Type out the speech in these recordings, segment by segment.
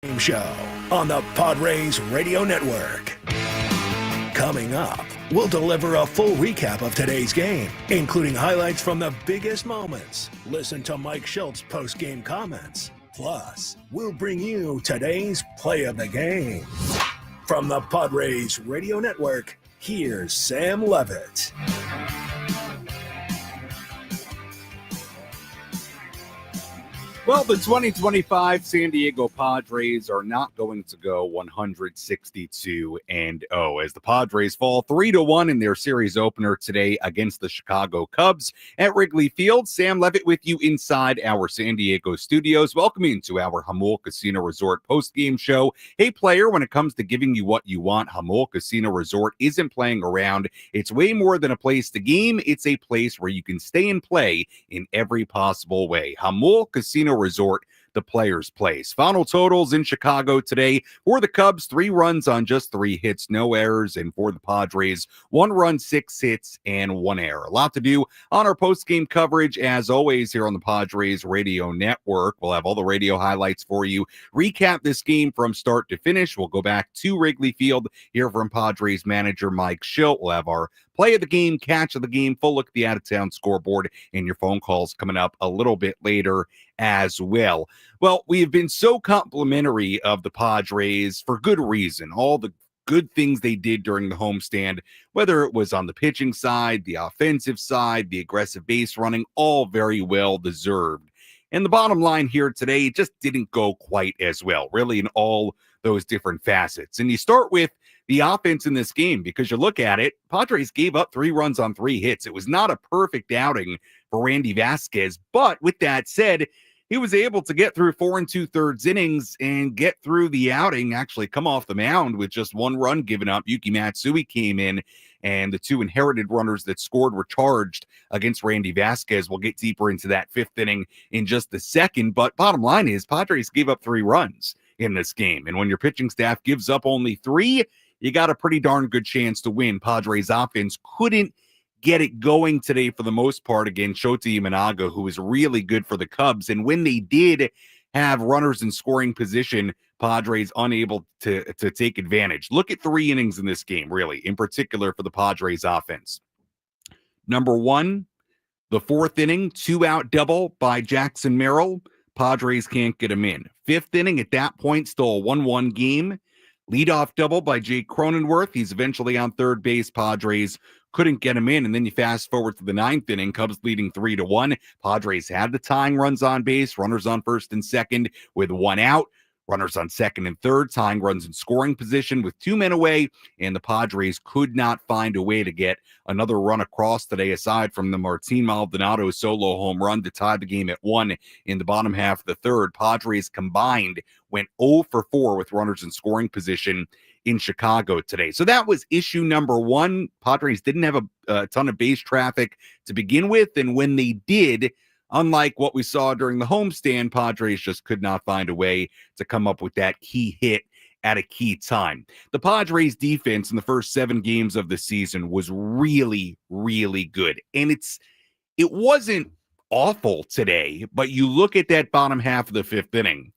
Show on the Padres Radio Network. Coming up, we'll deliver a full recap of today's game, including highlights from the biggest moments. Listen to Mike Schultz's post-game comments. Plus, we'll bring you today's play of the game. From the Padres Radio Network, here's Sam Levitt. Well, the 2025 San Diego Padres are not going to go 162-0 as the Padres fall 3-1 in their series opener today against the Chicago Cubs at Wrigley Field. Sam Levitt with you inside our San Diego studios. Welcome into our Jamul Casino Resort post-game show. Hey, player, when it comes to giving you what you want, Jamul Casino Resort isn't playing around. It's way more than a place to game. It's a place where you can stay and play in every possible way. Jamul Casino Resort, the player's place. Final totals in Chicago today for the Cubs: 3 runs on just 3 hits, no errors, and for the Padres, 1 run, 6 hits, and 1 error. A lot to do on our post-game coverage, as always, here on the Padres Radio Network. We'll have all the radio highlights for you, recap this game from start to finish. We'll go back to Wrigley Field, hear from Padres manager Mike Shildt. We'll have our play of the game, catch of the game, full look at the out-of-town scoreboard, and your phone calls coming up a little bit later as well. Well, we have been so complimentary of the Padres for good reason. All the good things they did during the homestand, whether it was on the pitching side, the offensive side, the aggressive base running, all very well deserved. And the bottom line here today, it just didn't go quite as well, really, in all those different facets. And you start with the offense in this game, because you look at it, Padres gave up 3 runs on 3 hits. It was not a perfect outing for Randy Vasquez, but with that said, he was able to get through 4 2/3 innings and get through the outing, actually come off the mound with just 1 run given up. Yuki Matsui came in, and the 2 inherited runners that scored were charged against Randy Vasquez. We'll get deeper into that 5th inning in just a second, but bottom line is Padres gave up 3 runs in this game, and when your pitching staff gives up only 3, you got a pretty darn good chance to win. Padres offense couldn't get it going today for the most part. Again, Shota Imanaga, who was really good for the Cubs. And when they did have runners in scoring position, Padres unable to take advantage. Look at 3 innings in this game, really, in particular for the Padres offense. Number 1, the 4th inning, 2-out double by Jackson Merrill. Padres can't get him in. 5th inning, at that point, still a 1-1 game. Leadoff double by Jake Cronenworth. He's eventually on third base. Padres couldn't get him in. And then you fast forward to the 9th inning, Cubs leading 3-1. Padres had the tying runs on base, runners on first and second with 1 out. Runners on second and third, tying runs in scoring position with 2 men away, and the Padres could not find a way to get another run across today, aside from the Martin Maldonado solo home run to tie the game at 1 in the bottom half of the third. Padres combined went 0 for 4 with runners in scoring position in Chicago today. So that was issue number 1. Padres didn't have a ton of base traffic to begin with, and when they did, unlike what we saw during the homestand, Padres just could not find a way to come up with that key hit at a key time. The Padres defense in the first 7 games of the season was really, really good. And it wasn't awful today, but you look at that bottom half of the 5th inning,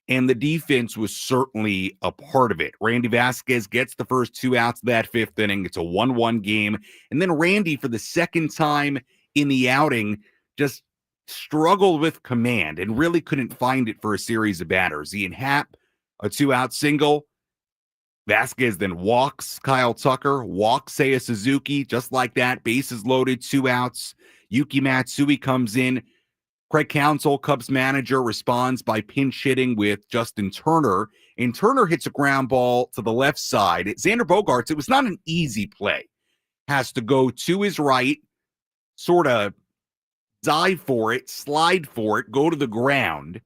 and the defense was certainly a part of it. Randy Vasquez gets the first 2 outs of that 5th inning. It's a 1-1 game. And then Randy, for the second time in the outing, just struggled with command and really couldn't find it for a series of batters. Ian Happ, a 2-out single. Vasquez then walks Kyle Tucker, walks Seiya Suzuki, just like that. Bases loaded, 2 outs. Yuki Matsui comes in. Craig Counsell, Cubs manager, responds by pinch hitting with Justin Turner. And Turner hits a ground ball to the left side. Xander Bogaerts, it was not an easy play. Has to go to his right, sort of dive for it, slide for it, go to the ground,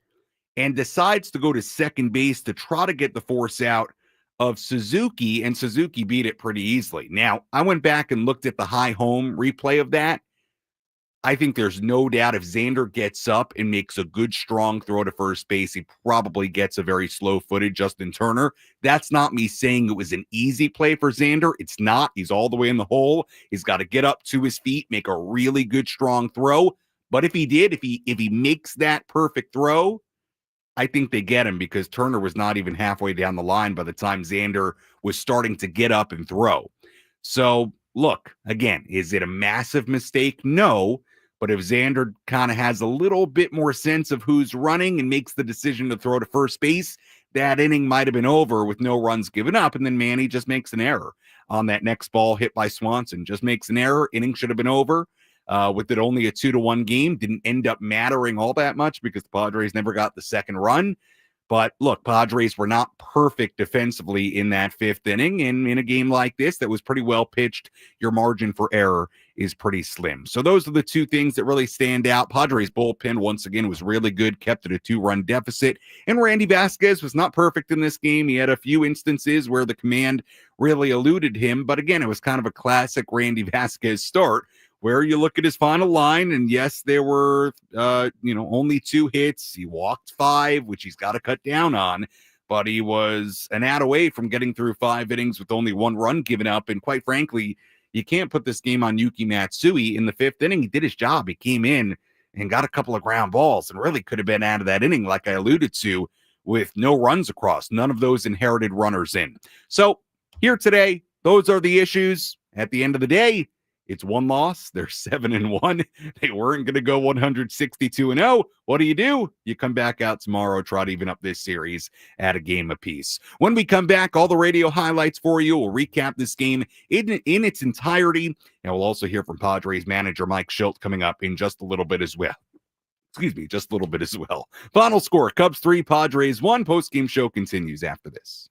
and decides to go to second base to try to get the force out of Suzuki, and Suzuki beat it pretty easily. Now, I went back and looked at the high home replay of that. I think there's no doubt if Xander gets up and makes a good, strong throw to first base, he probably gets a very slow-footed Justin Turner. That's not me saying it was an easy play for Xander. It's not. He's all the way in the hole. He's got to get up to his feet, make a really good, strong throw. But if he did, if he makes that perfect throw, I think they get him because Turner was not even halfway down the line by the time Xander was starting to get up and throw. So, look, again, is it a massive mistake? No. But if Xander kind of has a little bit more sense of who's running and makes the decision to throw to first base, that inning might have been over with no runs given up. And then Manny just makes an error on that next ball hit by Swanson. Just makes an error. Inning should have been over. With it only a 2-1 game, didn't end up mattering all that much because the Padres never got the second run. But look, Padres were not perfect defensively in that fifth inning. And in a game like this that was pretty well pitched, your margin for error is pretty slim. So those are the two things that really stand out. Padres bullpen, once again, was really good, kept it a 2-run deficit. And Randy Vasquez was not perfect in this game. He had a few instances where the command really eluded him. But again, it was kind of a classic Randy Vasquez start, where you look at his final line, and yes, there were, only 2 hits. He walked 5, which he's got to cut down on, but he was an out away from getting through 5 innings with only 1 run given up. And quite frankly, you can't put this game on Yuki Matsui. In the 5th inning, he did his job. He came in and got a couple of ground balls and really could have been out of that inning, like I alluded to, with no runs across, none of those inherited runners in. So here today, those are the issues. At the end of the day, it's 1 loss. They're 7-1. They weren't going to go 162-0. What do? You come back out tomorrow, try to even up this series at a game apiece. When we come back, all the radio highlights for you. We'll recap this game in its entirety. And we'll also hear from Padres manager Mike Schilt coming up in just a little bit as well. Just a little bit as well. Final score, Cubs 3, Padres 1. Postgame show continues after this.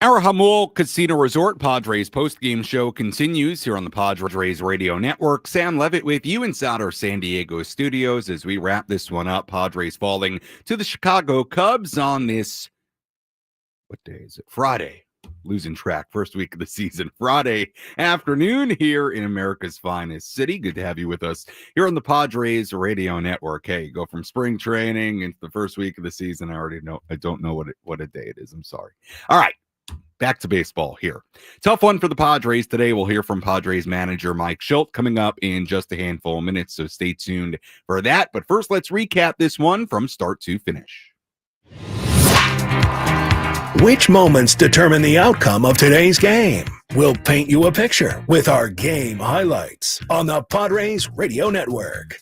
Our Jamul Casino Resort Padres postgame show continues here on the Padres Radio Network. Sam Levitt with you inside our San Diego studios as we wrap this one up. Padres falling to the Chicago Cubs on this, what day is it? Friday. losing track. First week of the season, Friday afternoon here in America's finest city. Good to have you with us here on the Padres Radio Network. Hey, go from spring training into the first week of the season. I don't know what a day it is. I'm sorry. All right. Back to baseball here. Tough one for the Padres today. We'll hear from Padres manager Mike Shildt coming up in just a handful of minutes, so stay tuned for that. But first, let's recap this one from start to finish. Which moments determine the outcome of today's game? We'll paint you a picture with our game highlights on the Padres Radio Network.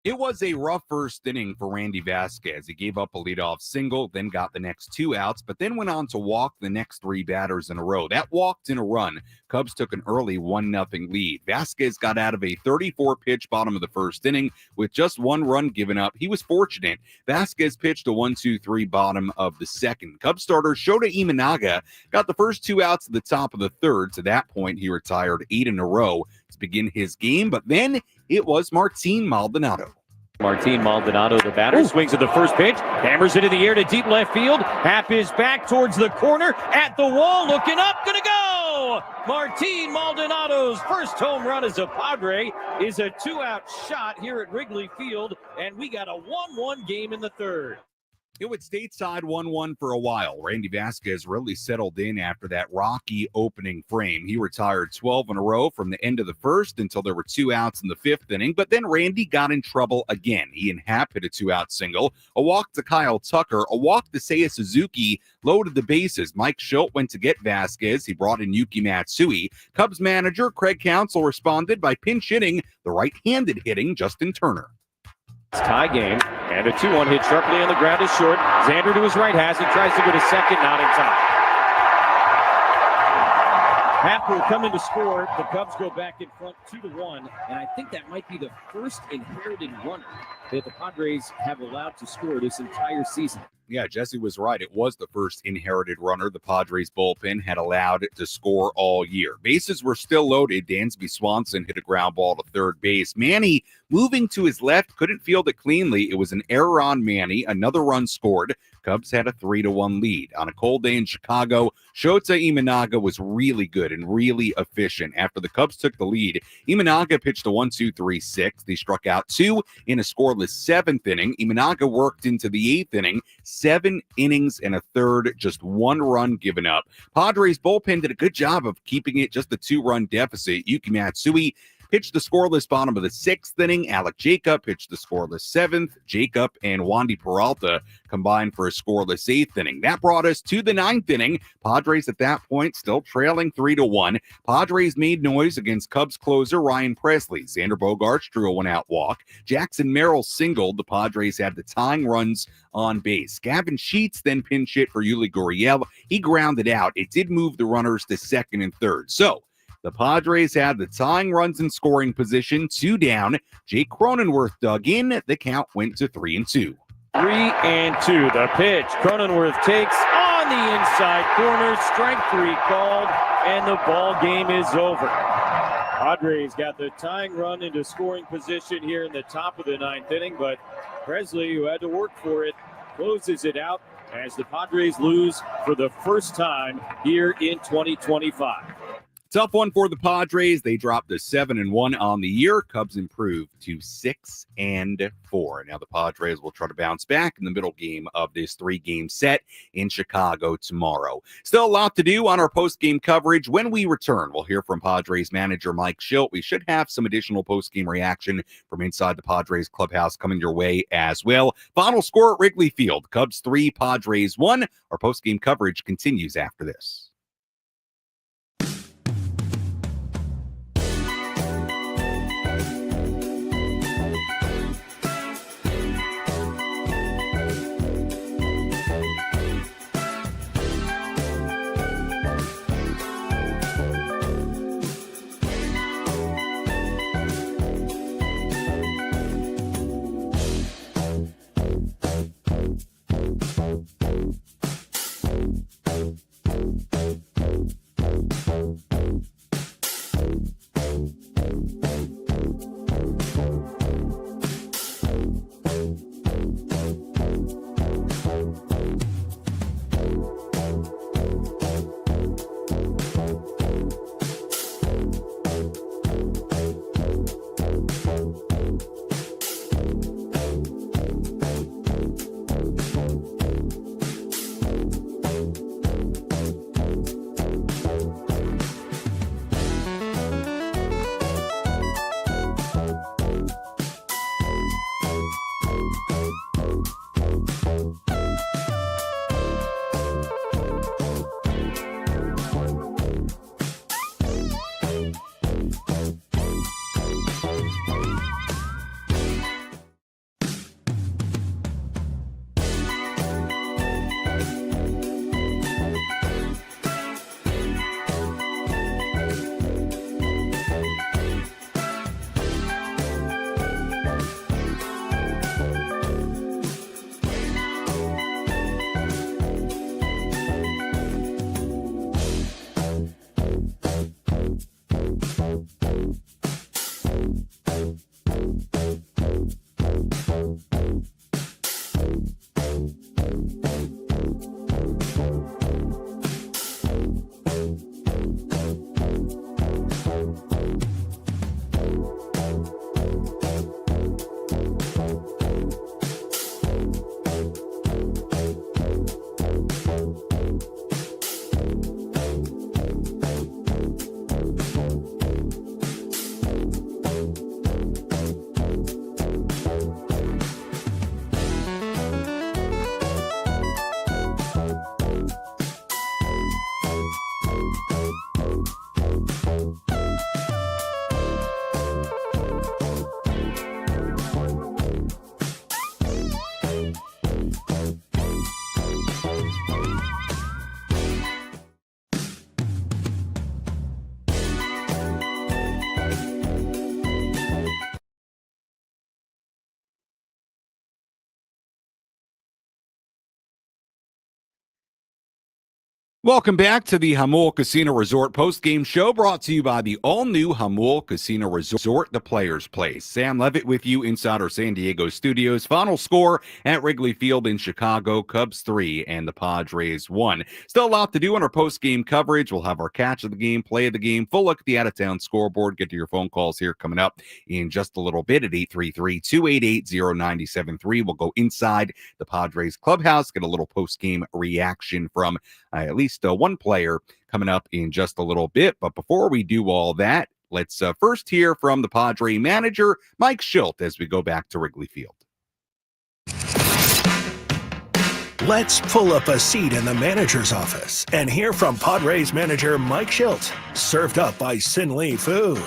It was a rough first inning for Randy Vasquez. He gave up a leadoff single, then got the next 2 outs, but then went on to walk the next 3 batters in a row. That walked in a run. Cubs took an early 1-0 lead. Vasquez got out of a 34-pitch bottom of the first inning with just 1 run given up. He was fortunate. Vasquez pitched a 1-2-3 bottom of the second. Cubs starter Shota Imanaga got the first 2 outs at the top of the third. To that point, he retired 8 in a row to begin his game, but then it was Martin Maldonado. Martin Maldonado, the batter, swings at the first pitch, hammers it in the air to deep left field. Happ is back towards the corner, at the wall, looking up, gonna go! Martin Maldonado's first home run as a Padre is a 2-out shot here at Wrigley Field, and we got a 1-1 game in the third. It went stateside 1-1 for a while. Randy Vasquez really settled in after that rocky opening frame. He retired 12 in a row from the end of the first until there were 2 outs in the 5th inning. But then Randy got in trouble again. He and Happ hit a 2-out single, a walk to Kyle Tucker, a walk to Seiya Suzuki, loaded the bases. Mike Shildt went to get Vasquez. He brought in Yuki Matsui. Cubs manager Craig Counsell responded by pinch hitting the right-handed hitting Justin Turner. It's tie game, and a 2-1 hit sharply on the ground is short. Xander to his right has it, tries to go to second, not in time. Happ will come in to score. The Cubs go back in front 2-1, and I think that might be the first inherited runner that the Padres have allowed to score this entire season. Yeah, Jesse was right. It was the first inherited runner the Padres bullpen had allowed to score all year. Bases were still loaded. Dansby Swanson hit a ground ball to third base. Manny, moving to his left, couldn't field it cleanly. It was an error on Manny. Another run scored. Cubs had a 3-1 lead. On a cold day in Chicago, Shota Imanaga was really good and really efficient. After the Cubs took the lead, Imanaga pitched a 1-2-3 6th. He struck out 2 in a scoreless 7th inning. Imanaga worked into the 8th inning. 7 innings and a third, just 1 run given up. Padres bullpen did a good job of keeping it just a 2-run deficit. Yuki Matsui pitched the scoreless bottom of the 6th inning. Alec Jacob pitched the scoreless 7th. Jacob and Wandy Peralta combined for a scoreless 8th inning. That brought us to the 9th inning. Padres at that point still trailing 3-1. Padres made noise against Cubs closer Ryan Presley. Xander Bogaerts drew a 1-out walk. Jackson Merrill singled. The Padres had the tying runs on base. Gavin Sheets then pinch hit for Yuli Gurriel. He grounded out. It did move the runners to second and third. So the Padres had the tying runs in scoring position, 2 down. Jake Cronenworth dug in. The count went to 3-2. 3-2. The pitch. Cronenworth takes on the inside corner. Strike 3 called, and the ball game is over. Padres got the tying run into scoring position here in the top of the 9th inning, but Presley, who had to work for it, closes it out as the Padres lose for the first time here in 2025. Tough one for the Padres. They dropped to 7-1 on the year. Cubs improved to 6-4. Now the Padres will try to bounce back in the middle game of this 3-game set in Chicago tomorrow. Still a lot to do on our post-game coverage. When we return, we'll hear from Padres manager Mike Shildt. We should have some additional post-game reaction from inside the Padres clubhouse coming your way as well. Final score at Wrigley Field: Cubs 3, Padres 1. Our post-game coverage continues after this. Welcome back to the Jamul Casino Resort postgame show, brought to you by the all-new Jamul Casino Resort, the Players Place. Sam Levitt with you inside our San Diego studios. Final score at Wrigley Field in Chicago, Cubs 3 and the Padres 1. Still a lot to do on our postgame coverage. We'll have our catch of the game, play of the game, full look at the out-of-town scoreboard. Get to your phone calls here coming up in just a little bit at 833-288-0973. We'll go inside the Padres clubhouse, get a little postgame reaction from at least one player coming up in just a little bit. But before we do all that, let's first hear from the Padre manager, Mike Shildt, as we go back to Wrigley Field. Let's pull up a seat in the manager's office and hear from Padres manager Mike Shildt, served up by Sin Lee Food,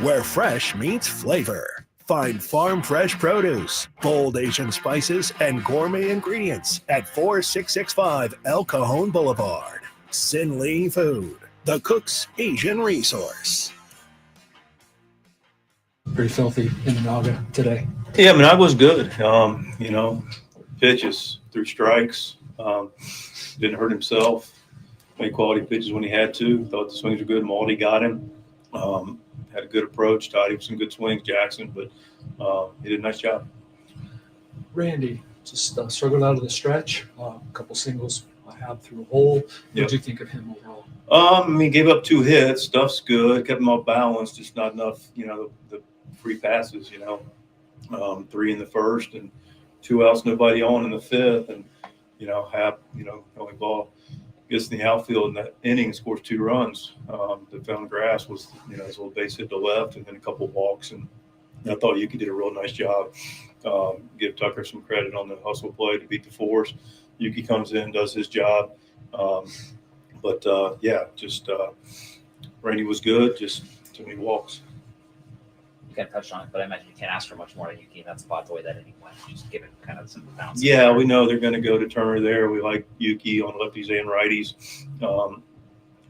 where fresh meets flavor. Find farm fresh produce, bold Asian spices, and gourmet ingredients at 4665 El Cajon Boulevard. Sin Lee Food, the cook's Asian resource. Pretty filthy in the Naga today. Yeah, I mean, I was good. Pitches through strikes. Didn't hurt himself. Made quality pitches when he had to. Thought the swings were good. Maldy got him. Had a good approach. Tied him some good swings, Jackson, but he did a nice job. Randy just struggled out of the stretch. A couple singles through a hole. What did you think of him overall? He gave up 2 hits. Stuff's good. Kept him off balance. Just not enough. The free passes. 3 in the first and 2 outs, nobody on in the 5th, and only ball gets in the outfield in that inning, scores 2 runs. The found grass was his little base hit to left, and then a couple walks, and I thought Yuki did a real nice job. Give Tucker some credit on the hustle play to beat the force. Yuki comes in, does his job. Randy was good, just too many walks. You kind of touched on it, but I imagine you can't ask for much more than Yuki, and that's about the way that inning went. Just give it kind of some bounce. Yeah, we know they're going to go to Turner there. We like Yuki on lefties and righties.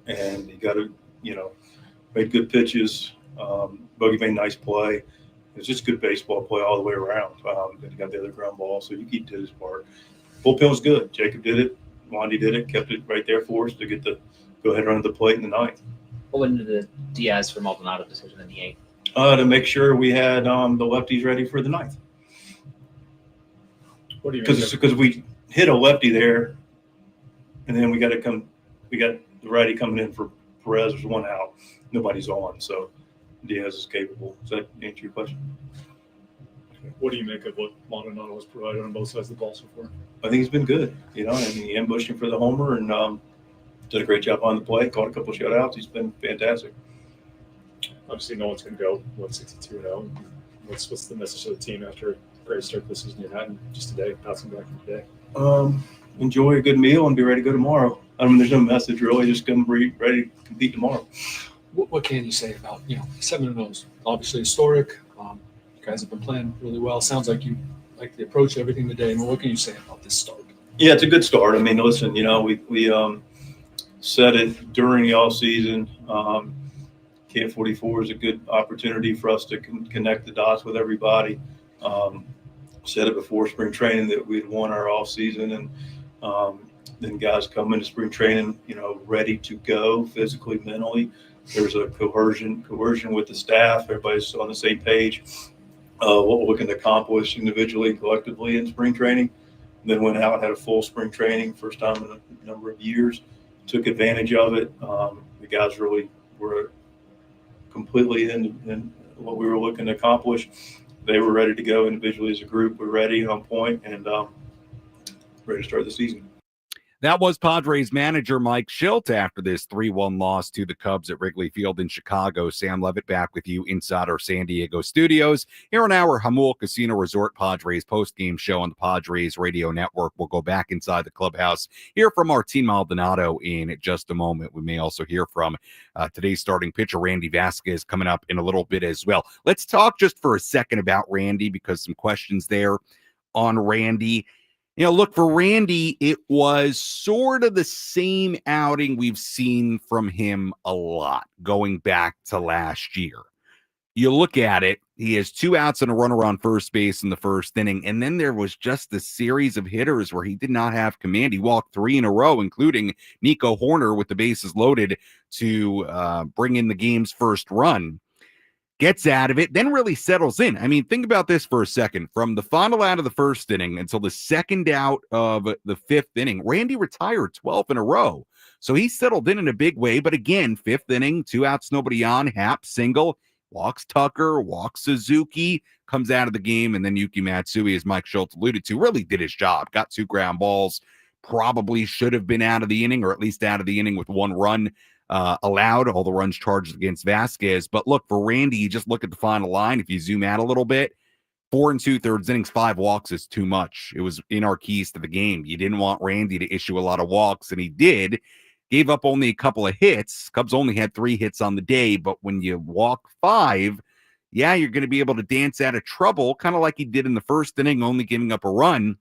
And he got made good pitches. Bogey made nice play. It's just good baseball play all the way around. He got the other ground ball, so Yuki did his part. Bullpen was good. Jacob did it. Wandy did it. Kept it right there for us to get the go-ahead run at the plate in the 9th. What went into the Diaz for Maldonado decision in the 8th? To make sure we had the lefties ready for the 9th. What do you mean? Because we hit a lefty there, and then we got the righty coming in for Perez. There's 1 out. Nobody's on, so Diaz is capable. Does that answer your question? What do you make of what Maldonado has provided on both sides of the ball so far? I think he's been good. He ambushed him for the homer and did a great job on the play. Caught a couple shutouts. He's been fantastic. Obviously, no one's going to go 162 now. What's the message to the team after a great start this season you had, and just today, bouncing back from today? Enjoy a good meal and be ready to go tomorrow. There's no message really. Just come ready to compete tomorrow. What can you say about 7-0? Obviously historic. You guys have been playing really well. Sounds like you like the approach, everything today. What can you say about this start? Yeah, it's a good start. Listen, we said it during the off season. Camp 44 is a good opportunity for us to connect the dots with everybody. Said it before spring training that we'd won our off season, and then guys come into spring training, ready to go physically, mentally. There's a coercion with the staff. Everybody's on the same page. What we're looking to accomplish individually, collectively in spring training. And then went out, had a full spring training, first time in a number of years. Took advantage of it. The guys really were completely in what we were looking to accomplish. They were ready to go individually as a group. We're ready, on point, and ready to start the season. That was Padres manager Mike Schilt after this 3-1 loss to the Cubs at Wrigley Field in Chicago. Sam Levitt back with you inside our San Diego studios. Here on our Jamul Casino Resort Padres post-game show on the Padres Radio Network. We'll go back inside the clubhouse, hear from Martin Maldonado in just a moment. We may also hear from today's starting pitcher, Randy Vasquez, coming up in a little bit as well. Let's talk just for a second about Randy, because some questions there on Randy. You know, look, for Randy, it was sort of the same outing we've seen from him a lot going back to last year. You look at it, he has 2 outs and a runner on first base in the first inning, and then there was just a series of hitters where he did not have command. He walked 3 in a row, including Nico Horner with the bases loaded to bring in the game's first run. Gets out of it, then really settles in. I mean, think about this for a second. From the final out of the first inning until the second out of the 5th inning, Randy retired 12 in a row. So he settled in a big way. But again, 5th inning, 2 outs, nobody on, Happ single, walks Tucker, walks Suzuki, comes out of the game, and then Yuki Matsui, as Mike Schultz alluded to, really did his job. Got 2 ground balls, probably should have been out of the inning, or at least out of the inning with 1 run. Allowed, all the runs charged against Vasquez. But look, for Randy, you just look at the final line. If you zoom out a little bit, 4 2/3 innings, 5 walks is too much. It was in our keys to the game. You didn't want Randy to issue a lot of walks, and he did. Gave up only a couple of hits. Cubs only had 3 hits on the day, but when you walk 5, yeah, you're going to be able to dance out of trouble, kind of like he did in the first inning, only giving up a run.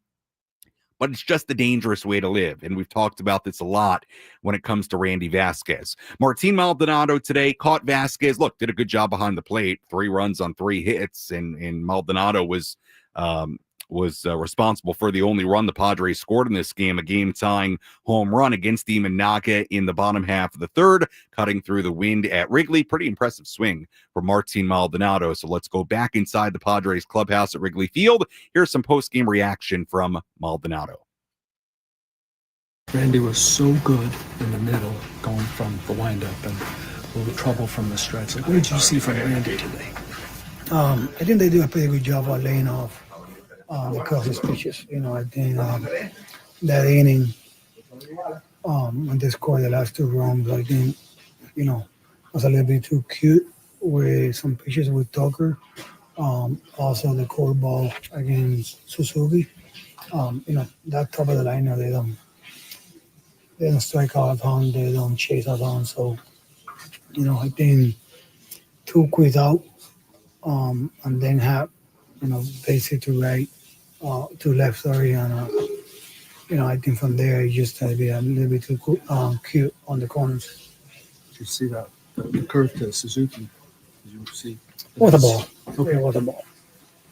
But it's just a dangerous way to live. And we've talked about this a lot when it comes to Randy Vasquez. Martin Maldonado today caught Vasquez. Look, did a good job behind the plate. 3 runs on 3 hits. And Maldonado was responsible for the only run the Padres scored in this game, a game-tying home run against Imanaga in the bottom half of the 3rd, cutting through the wind at Wrigley. Pretty impressive swing for Martin Maldonado. So let's go back inside the Padres clubhouse at Wrigley Field. Here's some post-game reaction from Maldonado. Randy was so good in the middle, going from the windup and a little trouble from the stretch. Like, what did you see from Randy today? I think they do a pretty good job of laying off the closest pitches. You know, I think that inning, when they scored the last 2 runs, I think, you know, was a little bit too cute with some pitches with Tucker. Also the cold ball against Suzuki. You know, that top of the lineup, they don't strike out a ton, they don't chase a ton. So, you know, I think 2 quick out, and then have, you know, basically to right, to left, sorry, and you know, I think from there it just had to be a little bit too cute on the corners. Did you see that the curve to Suzuki? Did you see? What a ball! Okay. Yeah, what a ball!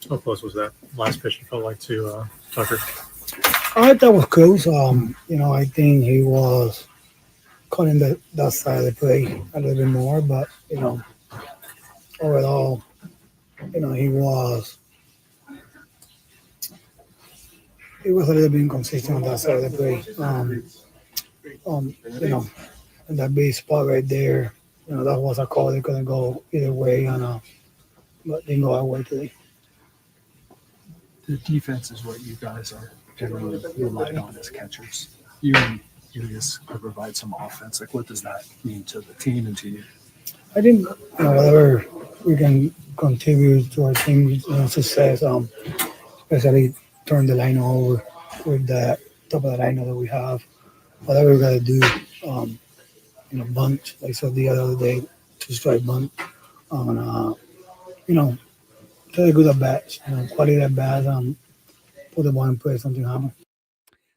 How close was that last pitch? It felt like to Tucker. I thought was close. You know, I think he was cutting that side of the play a little bit more, but you know, overall, you know, he was a little bit inconsistent on that side of the play. You know, and that big spot right there, you know, that was a call that couldn't go either way, and but didn't go our way today. The defense is what you guys are generally relied on as catchers. You and Julius could provide some offense. Like, what does that mean to the team and to you? I think, you know, whatever we can contribute to our team's success, especially turn the line over with the top of the lineup that we have. Whatever we got to do, you know, bunt, like I said the other day, 2-strike bunt, you know, play good at bats, you know, quality at bats, put the ball in play, something happen.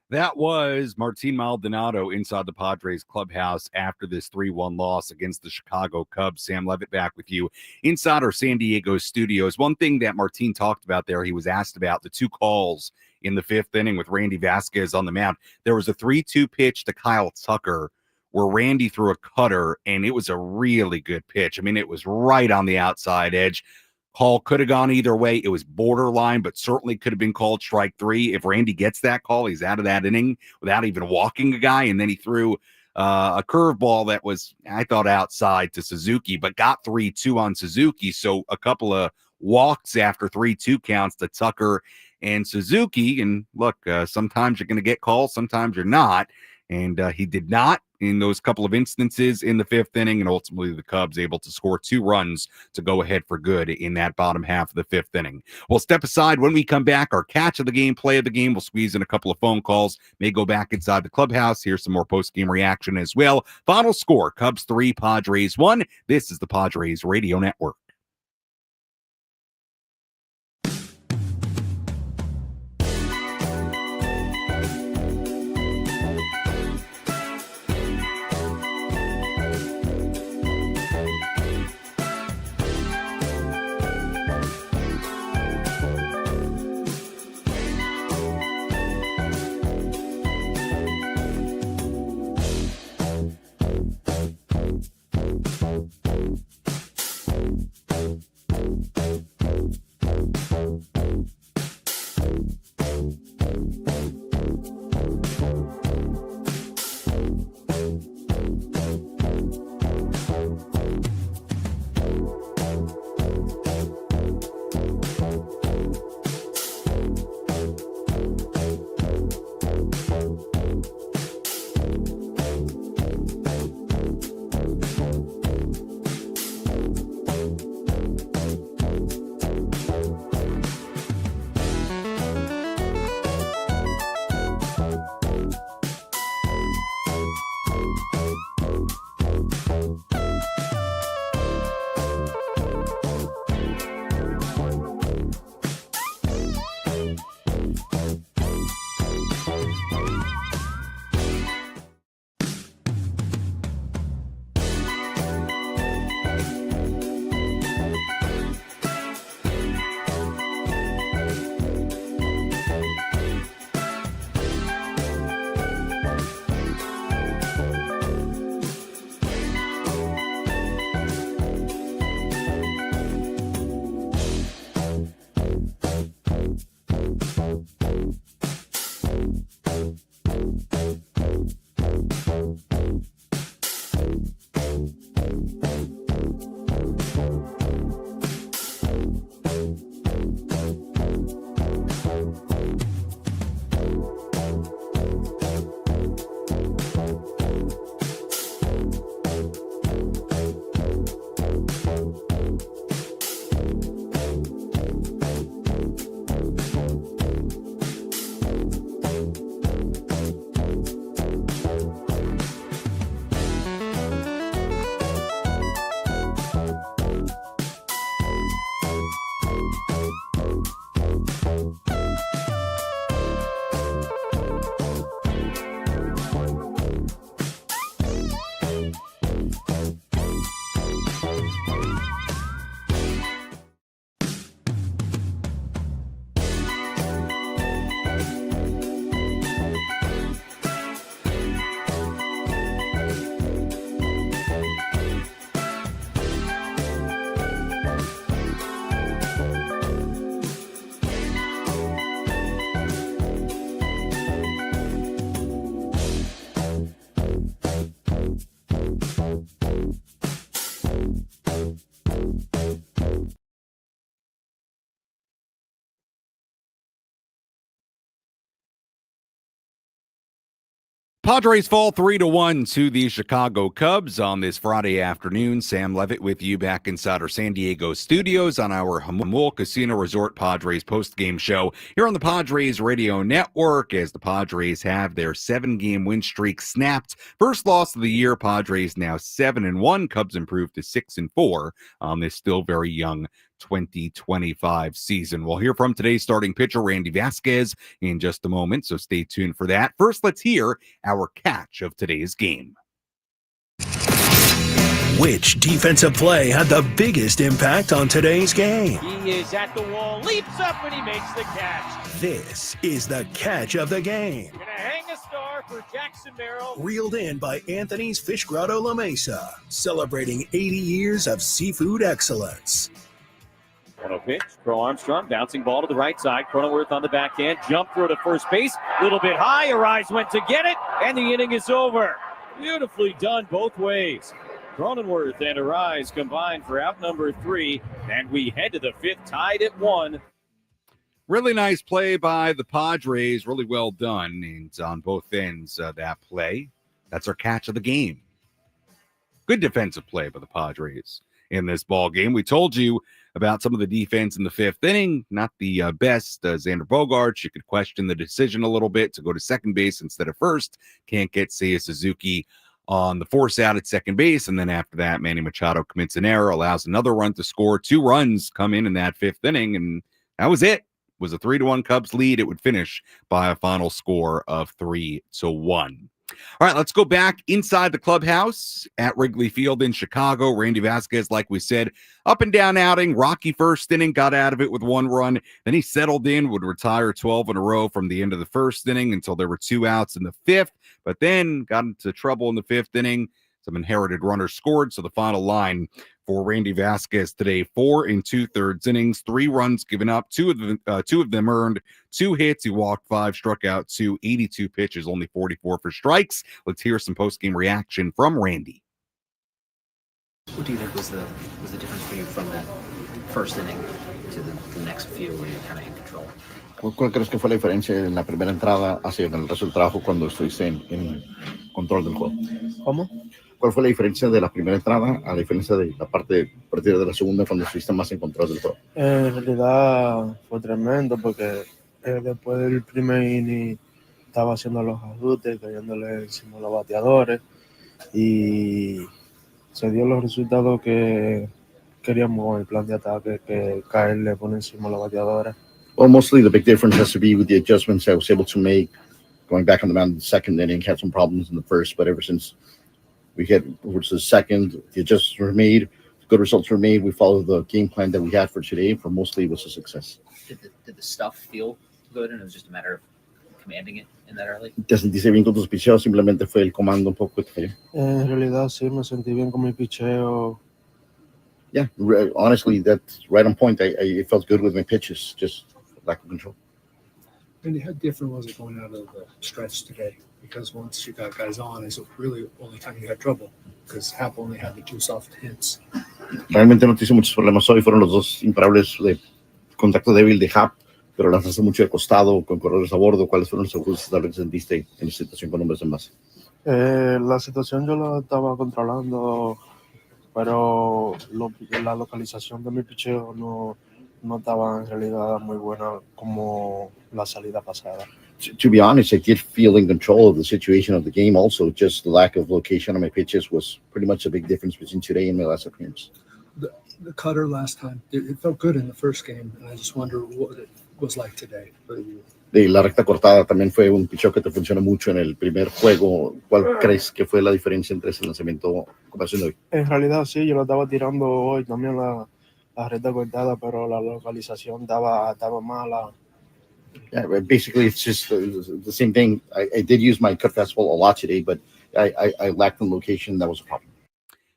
That was Martin Maldonado inside the Padres clubhouse after this 3-1 loss against the Chicago Cubs. Sam Levitt back with you inside our San Diego studios. One thing that Martin talked about there, he was asked about the 2 calls in the 5th inning with Randy Vasquez on the mound. There was a 3-2 pitch to Kyle Tucker where Randy threw a cutter, and it was a really good pitch. I mean, it was right on the outside edge. Call could have gone either way. It was borderline, but certainly could have been called strike 3. If Randy gets that call, he's out of that inning without even walking a guy, and then he threw a curveball that was, I thought, outside to Suzuki, but got 3-2 on Suzuki. So a couple of walks after 3-2 counts to Tucker and Suzuki. And look, sometimes you're going to get calls, sometimes you're not. And he did not in those couple of instances in the 5th inning. And ultimately, the Cubs able to score 2 runs to go ahead for good in that bottom half of the 5th inning. We'll step aside when we come back. Our catch of the game, play of the game. We'll squeeze in a couple of phone calls. May go back inside the clubhouse. Here's some more post-game reaction as well. Final score, Cubs 3, Padres 1. This is the Padres Radio Network. Padres fall 3-1 to the Chicago Cubs on this Friday afternoon. Sam Levitt with you back inside our San Diego studios on our Jamul Casino Resort Padres postgame show here on the Padres Radio Network as the Padres have their 7-game win streak snapped. First loss of the year, Padres now 7-1. Cubs improved to 6-4 on this still very young 2025 season. We'll hear from today's starting pitcher, Randy Vasquez, in just a moment, so stay tuned for that. First, let's hear our catch of today's game. Which defensive play had the biggest impact on today's game? He is at the wall, leaps up, and he makes the catch. This is the catch of the game. Gonna hang a star, Parker Jackson Merrill. Reeled in by Anthony's Fish Grotto La Mesa, celebrating 80 years of seafood excellence. 1-0 pitch. Crow Armstrong bouncing ball to the right side. Cronenworth on the backhand. Jump throw to first base. Little bit high. Arise went to get it. And the inning is over. Beautifully done both ways. Cronenworth and Arise combined for out number 3. And we head to the 5th tied at 1. Really nice play by the Padres. Really well done. And on both ends of that play, that's our catch of the game. Good defensive play by the Padres in this ball game. We told you about some of the defense in the 5th inning. Not the best. Xander Bogaerts, you could question the decision a little bit to go to second base instead of first. Can't get Seiya Suzuki on the force out at second base. And then after that, Manny Machado commits an error, allows another run to score. 2 runs come in that 5th inning, and that was it. It was a 3-1 Cubs lead. It would finish by a final score of 3-1. All right, let's go back inside the clubhouse at Wrigley Field in Chicago. Randy Vasquez, like we said, up and down outing. Rocky first inning, got out of it with 1 run. Then he settled in, would retire 12 in a row from the end of the 1st inning until there were 2 outs in the 5th, but then got into trouble in the 5th inning. Some inherited runners scored, so the final line for Randy Vasquez today, 4 2/3 innings, 3 runs given up, 2 of them earned, 2 hits. He walked 5, struck out 2, 82 pitches, only 44 for strikes. Let's hear some post-game reaction from Randy. What do you think was the difference for you from that first inning to the next few where you're kind of in control? ¿Cuál crees que fue la diferencia en la primera entrada hacia el resto del trabajo cuando estuviste en control del juego? ¿Cómo? ¿Cuál fue la diferencia de la primera entrada a la diferencia de la parte a partir de la segunda cuando estuviste más en control del juego? En realidad fue tremendo porque después del primer inning estaba haciendo los ajustes, cayéndole encima a los bateadores y se dio los resultados que queríamos con el plan de ataque, que caerle por encima a los bateadores. Well, mostly the big difference has to be with the adjustments I was able to make going back on the mound in the second inning. Had some problems in the first, but ever since we hit towards the second, the adjustments were made, good results were made. We followed the game plan that we had for today. For mostly, it was a success. Did the stuff feel good, and it was just a matter of commanding it in that early? ¿Te sentiste bien con tus picheos? Simplemente fue el comando un poco que te falló. En realidad sí, me sentí bien con mi picheo. Yeah, honestly, that's right on point. I felt good with my pitches, just lack of control. And how different was it going out of the stretch today? Because once you got guys on, it's really only time you had trouble because Hap only had the 2 soft hits. Realmente no te hizo muchos problemas hoy. Fueron los 2 imparables de contacto débil de Hap, pero lanzaste mucho de costado con corredores a bordo. ¿Cuáles fueron los ajustes tal vez sentiste en la situación con hombres en base? La situación yo la estaba controlando, pero la localización de mi picheo no estaba en realidad muy buena como la salida pasada. To be honest, I did feel in control of the situation of the game also. Just the lack of location on my pitches was pretty much a big difference between today and my last appearance. The cutter last time, it felt good in the first game, and I just wonder what it was like today for you. La recta cortada también fue un picheo que te funcionó mucho en el primer juego. ¿Cuál crees que fue la diferencia entre ese lanzamiento comparación de hoy? En realidad sí, yo lo estaba tirando hoy también la recta cortada, pero la localización estaba mala. Yeah, basically it's just the same thing. I did use my cut fastball a lot today, but I lacked the location. That was a problem.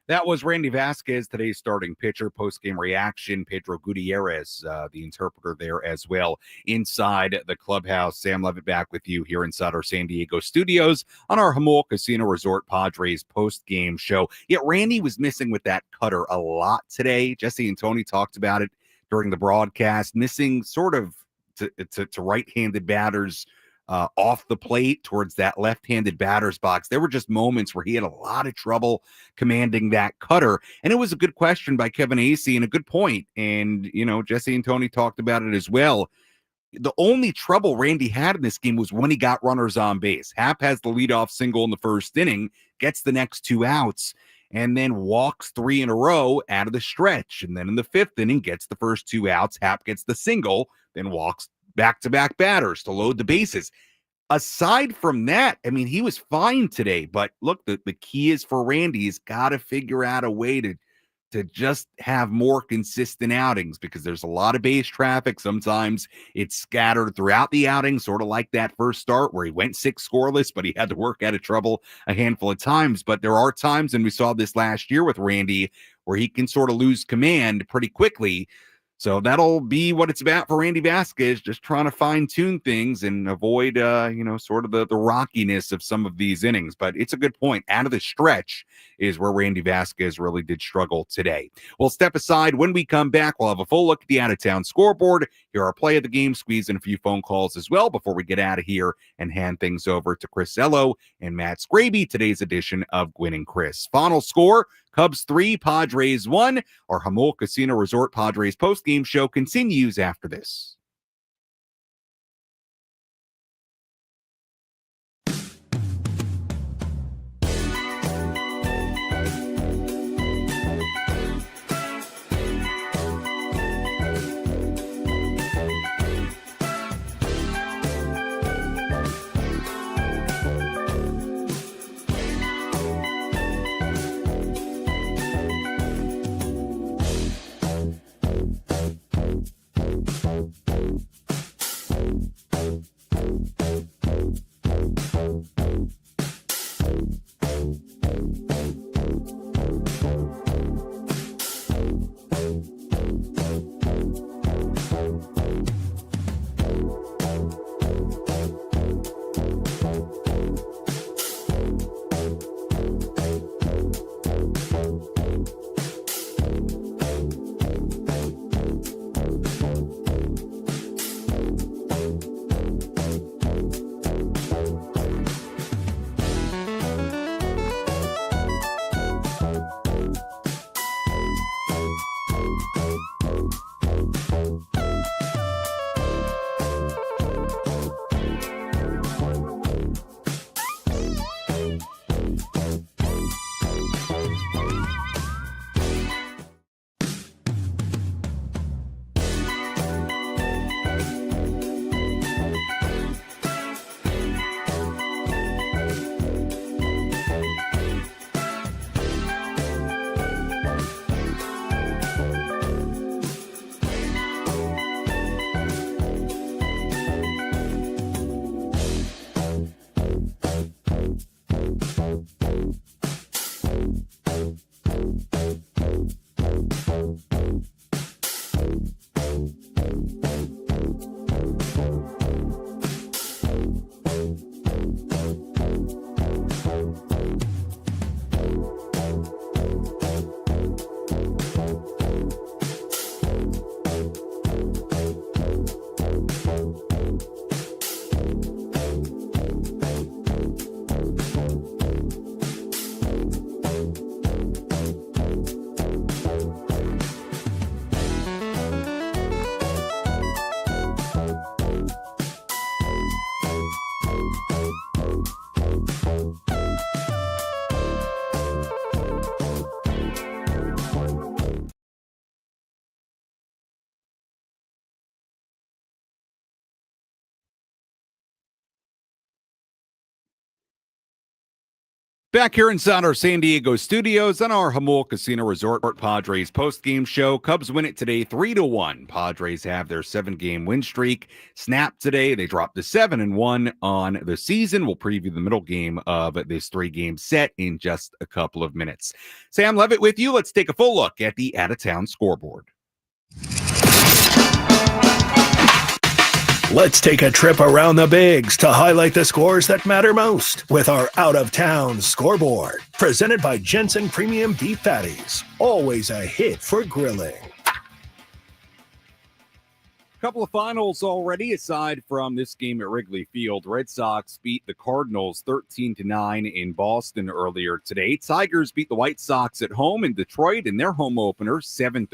That was Randy Vasquez, today's starting pitcher. Post-game reaction, Pedro Gutierrez, the interpreter there as well, inside the clubhouse. Sam Levitt back with you here inside our San Diego studios on our Jamul Casino Resort Padres post-game show. Yet Randy was missing with that cutter a lot today. Jesse and Tony talked about it during the broadcast, missing sort of to right-handed batters off the plate towards that left-handed batter's box. There were just moments where he had a lot of trouble commanding that cutter. And it was a good question by Kevin Acee and a good point. And, you know, Jesse and Tony talked about it as well. The only trouble Randy had in this game was when he got runners on base. Hap has the leadoff single in the 1st inning, gets the next 2 outs, and then walks 3 in a row out of the stretch. And then in the 5th inning, gets the first 2 outs. Hap gets the single, then walks back-to-back batters to load the bases. Aside from that, I mean, he was fine today. But look, the key is for Randy, he's got to figure out a way to to just have more consistent outings because there's a lot of base traffic. Sometimes it's scattered throughout the outing, sort of like that first start where he went 6 scoreless, but he had to work out of trouble a handful of times. But there are times, and we saw this last year with Randy, where he can sort of lose command pretty quickly. So that'll be what it's about for Randy Vasquez, just trying to fine-tune things and avoid, sort of the rockiness of some of these innings. But it's a good point. Out of the stretch is where Randy Vasquez really did struggle today. We'll step aside. When we come back, we'll have a full look at the out-of-town scoreboard, hear our play of the game, squeeze in a few phone calls as well before we get out of here and hand things over to Chris Ello and Matt Scraby, today's edition of Gwynn and Chris. Final score, Cubs 3, Padres 1. Our Jamul Casino Resort Padres postgame show continues after this. Back here inside our San Diego studios on our Jamul Casino Resort Padres postgame show. Cubs win it today 3-1. Padres have their 7-game win streak snapped today. They dropped to 7-1 on the season. We'll preview the middle game of this 3-game set in just a couple of minutes. Sam Levitt with you. Let's take a full look at the out-of-town scoreboard. Let's take a trip around the bigs to highlight the scores that matter most with our out-of-town scoreboard. Presented by Jensen Premium Beef Patties. Always a hit for grilling. Couple of finals already aside from this game at Wrigley Field. Red Sox beat the Cardinals 13-9 in Boston earlier today. Tigers beat the White Sox at home in Detroit in their home opener 7-4.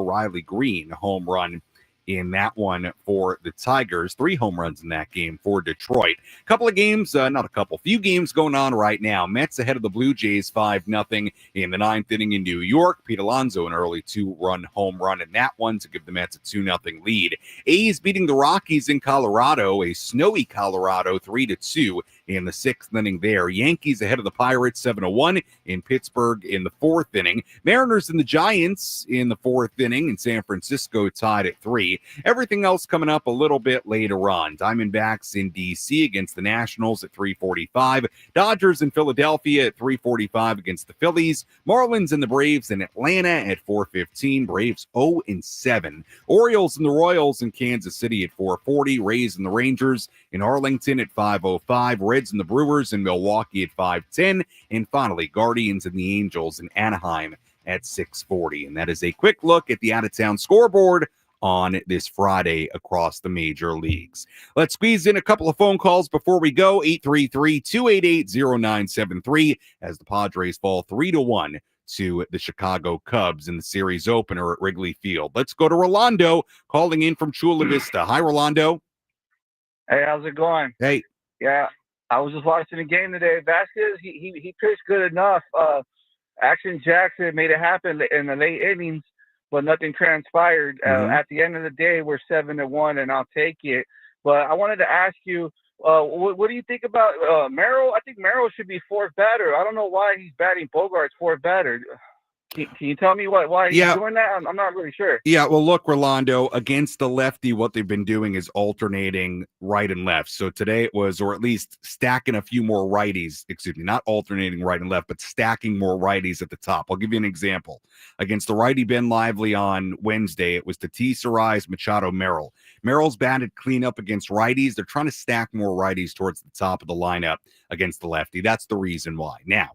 Riley Green, a home run in that one for the Tigers. 3 home runs in that game for Detroit. Few games going on right now. Mets ahead of the Blue Jays 5-0 in the 9th inning in New York. Pete Alonso an early 2-run home run in that one to give the Mets a 2-0 lead. A's beating the Rockies in Colorado, a snowy Colorado 3-2 in the 6th inning there. Yankees ahead of the Pirates 7-1 in Pittsburgh in the 4th inning. Mariners and the Giants in the 4th inning, and San Francisco tied at 3. Everything else coming up a little bit later on. Diamondbacks in D.C. against the Nationals at 3:45. Dodgers in Philadelphia at 3:45 against the Phillies. Marlins and the Braves in Atlanta at 4:15. Braves 0-7. Orioles and the Royals in Kansas City at 4:40. Rays and the Rangers in Arlington at 5:05. Reds and the Brewers in Milwaukee at 5:10. And finally, Guardians and the Angels in Anaheim at 6:40. And that is a quick look at the out-of-town scoreboard on this Friday across the major leagues. Let's squeeze in a couple of phone calls before we go. 833-288-0973 as the Padres fall 3-1 to the Chicago Cubs in the series opener at Wrigley Field. Let's go to Rolando calling in from Chula Vista. Hi, Rolando. Hey, how's it going? Hey. Yeah, I was just watching the game today. Vasquez, he pitched good enough. Action Jackson made it happen in the late innings, but nothing transpired. At the end of the day, we're 7-1, and I'll take it. But I wanted to ask you, what do you think about Merrill? I think Merrill should be fourth batter. I don't know why he's batting Bogart's fourth batter. Can you tell me why he's doing that? I'm not really sure. Yeah, well, look, Rolando, against the lefty, what they've been doing is alternating right and left. So today it was, or at least stacking a few more righties, not alternating right and left, but stacking more righties at the top. I'll give you an example. Against the righty Ben Lively on Wednesday, it was Tatis, Arise, Machado, Merrill. Merrill's batted clean up against righties. They're trying to stack more righties towards the top of the lineup against the lefty. That's the reason why. Now,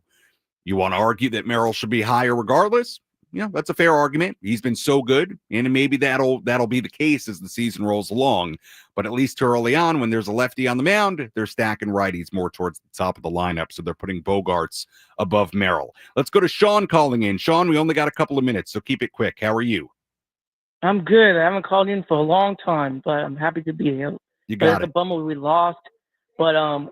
you want to argue that Merrill should be higher regardless? Yeah, that's a fair argument. He's been so good, and maybe that'll be the case as the season rolls along. But at least early on, when there's a lefty on the mound, they're stacking righties more towards the top of the lineup, so they're putting Bogarts above Merrill. Let's go to Sean calling in. Sean, we only got a couple of minutes, so keep it quick. How are you? I'm good. I haven't called in for a long time, but I'm happy to be here. You got it. It's a bummer we lost, but I'm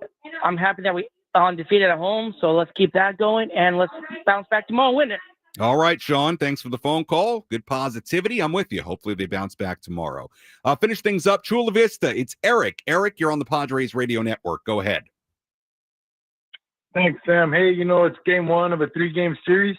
happy that we undefeated at home, so let's keep that going, and let's bounce back tomorrow and win it. All right, Sean, thanks for the phone call. Good positivity. I'm with you. Hopefully they bounce back tomorrow. Finish things up. Chula Vista, it's Eric. Eric, you're on the Padres Radio Network. Go ahead. Thanks, Sam. Hey, it's game one of a 3-game series.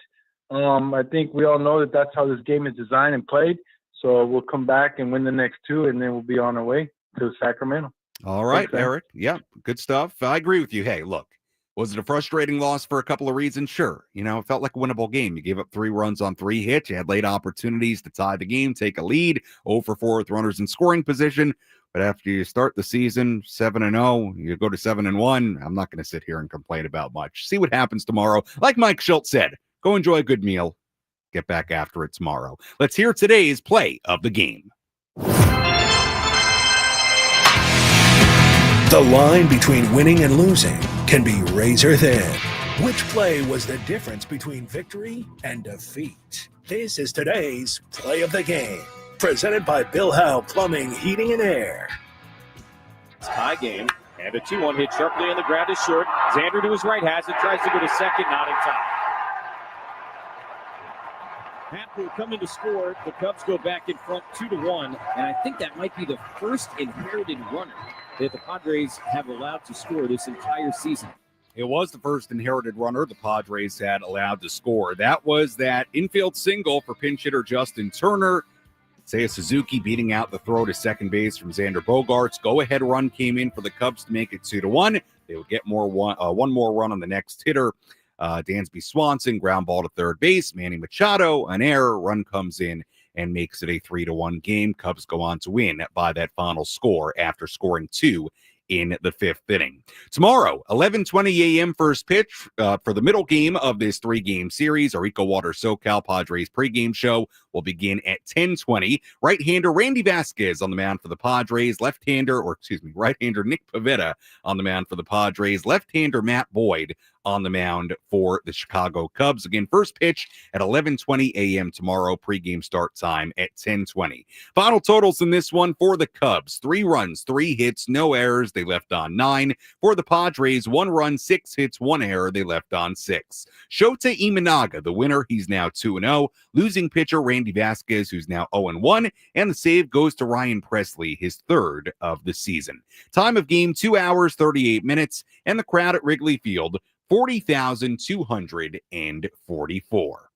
I think we all know that that's how this game is designed and played. So we'll come back and win the next 2, and then we'll be on our way to Sacramento. All right, thanks, Eric. Yeah, good stuff. I agree with you. Hey, look, was it a frustrating loss for a couple of reasons? Sure. It felt like a winnable game. You gave up 3 runs on 3 hits. You had late opportunities to tie the game, take a lead, 0 for 4 with runners in scoring position. But after you start the season 7-0, you go to 7-1, I'm not going to sit here and complain about much. See what happens tomorrow. Like Mike Schultz said, go enjoy a good meal. Get back after it tomorrow. Let's hear today's play of the game. The line between winning and losing can be razor thin. Which play was the difference between victory and defeat? This is today's play of the game, presented by Bill Howe Plumbing, Heating, and Air. It's tie game, and a 2-1 hit sharply on the ground is short. Xander to his right has it, tries to go to second, not in time. Hampton coming to score. The Cubs go back in front 2-1, and I think that might be the first inherited runner that the Padres have allowed to score this entire season. It was the first inherited runner the Padres had allowed to score. That was that infield single for pinch hitter Justin Turner. Seiya Suzuki beating out the throw to second base from Xander Bogaerts. Go-ahead run came in for the Cubs to make it 2-1. They would get one more run on the next hitter. Dansby Swanson, ground ball to third base. Manny Machado, an error. Run comes in and makes it a 3-1 game. Cubs go on to win by that final score after scoring 2 in the 5th inning. Tomorrow, 11:20 a.m. first pitch for the middle game of this 3-game series. Our Eco Water SoCal Padres pregame show will begin at 10:20. Right-hander Randy Vasquez on the mound for the Padres. Right-hander Nick Pivetta on the mound for the Padres. Left-hander Matt Boyd on the mound for the Chicago Cubs. Again, first pitch at 11:20 a.m. tomorrow, pregame start time at 10:20. Final totals in this one for the Cubs: 3 runs, 3 hits, no errors. They left on 9. For the Padres, 1 run, 6 hits, 1 error. They left on 6. Shota Imanaga, the winner, he's now 2-0. Losing pitcher Randy Vasquez, who's now 0-1. And the save goes to Ryan Presley, his 3rd of the season. Time of game, 2 hours, 38 minutes. And the crowd at Wrigley Field, 40,244.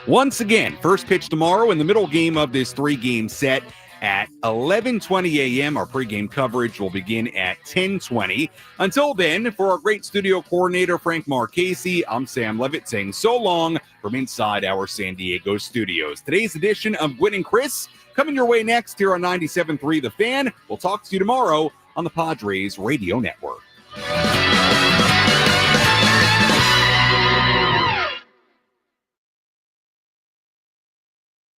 Once again, first pitch tomorrow in the middle game of this 3-game set at 11:20 a.m. Our pregame coverage will begin at 10:20. Until then, for our great studio coordinator, Frank Marchese, I'm Sam Levitt saying so long from inside our San Diego studios. Today's edition of Gwynn and Chris coming your way next here on 97.3 The Fan. We'll talk to you tomorrow on the Padres Radio Network.